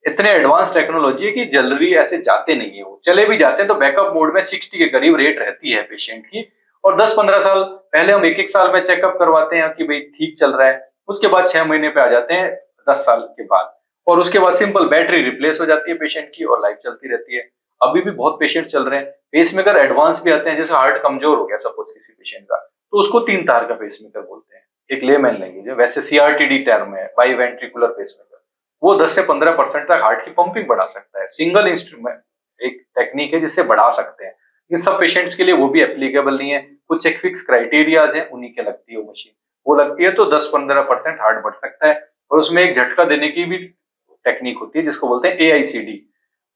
इतने एडवांस टेक्नोलॉजी है कि जल्दी ऐसे जाते नहीं है, वो चले भी जाते हैं तो बैकअप मोड में 60 के करीब रेट रहती है पेशेंट की, और 10-15 साल पहले हम 1-1 साल में चेकअप करवाते हैं कि भाई ठीक चल रहा है, उसके बाद 6 महीने पे आ जाते हैं 10 साल के बाद, और उसके बाद सिंपल बैटरी रिप्लेस हो जाती है पेशेंट की और लाइफ चलती रहती है। अभी भी बहुत पेशेंट चल रहे हैं। पेसमेकर एडवांस भी आते हैं, जैसे हार्ट कमजोर हो गया सपोज किसी पेशेंट का, तो उसको 3 तार का पेसमेकर बोलते हैं, एक लेमैन लैंग्वेज है, वैसे सीआरटीडी टर्म है, बाई वेंट्रिकुलर पेसमेकर। वो 10 से 15% तक हार्ट की पंपिंग बढ़ा सकता है। सिंगल इंस्ट्रूमेंट एक टेक्निक है जिससे बढ़ा सकते हैं, लेकिन सब पेशेंट्स के लिए वो भी एप्लीकेबल नहीं है। कुछ एक फिक्स क्राइटेरियाज है, उन्हीं के लगती है वो मशीन, वो लगती है तो 10-15% हार्ट बढ़ सकता है। और उसमें एक झटका देने की भी टेक्निक होती है जिसको बोलते हैं AICD,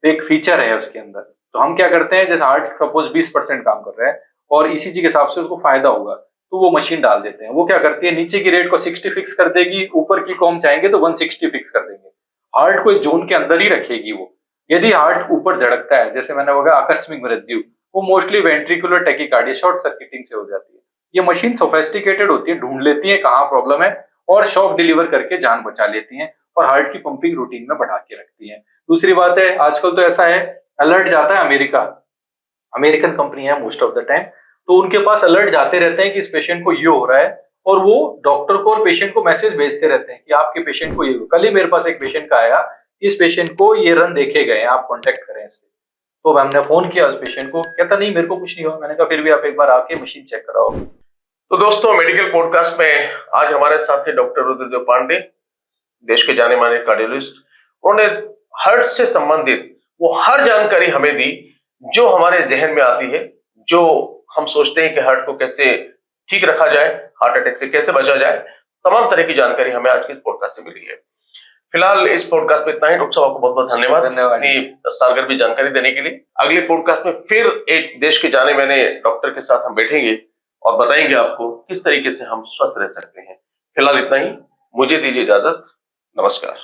एक फीचर है उसके अंदर। तो हम क्या करते हैं, जैसे हार्ट सपोज 20% काम कर रहा है और ECG के हिसाब से उसको फायदा होगा, तो वो मशीन डाल देते हैं। वो क्या करती है, नीचे की रेट को 60 फिक्स कर देगी, ऊपर की को हम चाहेंगे तो 160 फिक्स कर देंगे। हार्ट को इस जोन के अंदर ही रखेगी वो। यदि हार्ट ऊपर धड़कता है, जैसे मैंने बोला आकस्मिक मृत्यु, वो mostly ventricular tachycardia short circuiting से हो जाती है। ये मशीन सोफिस्टिकेटेड होती है, ढूंढ लेती है कहाँ प्रॉब्लम है और शॉक डिलीवर करके जान बचा लेती हैं और हार्ट की पंपिंग रूटीन में बढ़ा के रखती हैं। दूसरी बात है, आजकल तो ऐसा है, अलर्ट जाता है अमेरिका, अमेरिकन कंपनी है मोस्ट ऑफ द टाइम, तो उनके पास अलर्ट जाते रहते हैं कि इस पेशेंट को ये हो रहा है, और वो डॉक्टर को और पेशेंट को मैसेज भेजते रहते हैं कि आपके पेशेंट को ये। कल ही मेरे पास एक पेशेंट का आया, इस पेशेंट को ये रन देखे गए हैं, आप कांटेक्ट करें इससे। तो हमने फोन किया उस पेशेंट को, कहता नहीं मेरे को कुछ नहीं हुआ। मैंने कहा फिर भी आप एक बार आके मशीन चेक कराओ। तो दोस्तों, मेडिकल पॉडकास्ट में आज हमारे साथ थे डॉक्टर रुद्रदेव पांडे, देश के जाने माने कार्डियोलॉजिस्ट। उन्होंने हार्ट से संबंधित वो हर जानकारी हमें दी जो हमारे जहन में आती है, जो हम सोचते हैं कि हार्ट को कैसे ठीक रखा जाए, हार्ट अटैक से कैसे बचा जाए। तमाम तरह की जानकारी हमें आज के इस पॉडकास्ट से मिली है। फिलहाल इस पॉडकास्ट में इतना ही। डॉक्टर साहब आपको बहुत बहुत धन्यवाद अपनी सारगर जानकारी देने के लिए। अगले पॉडकास्ट में फिर एक देश के जाने माने डॉक्टर के साथ हम बैठेंगे और बताएंगे आपको किस तरीके से हम स्वस्थ रह सकते हैं। फिलहाल इतना ही, मुझे दीजिए इजाजत। नमस्कार।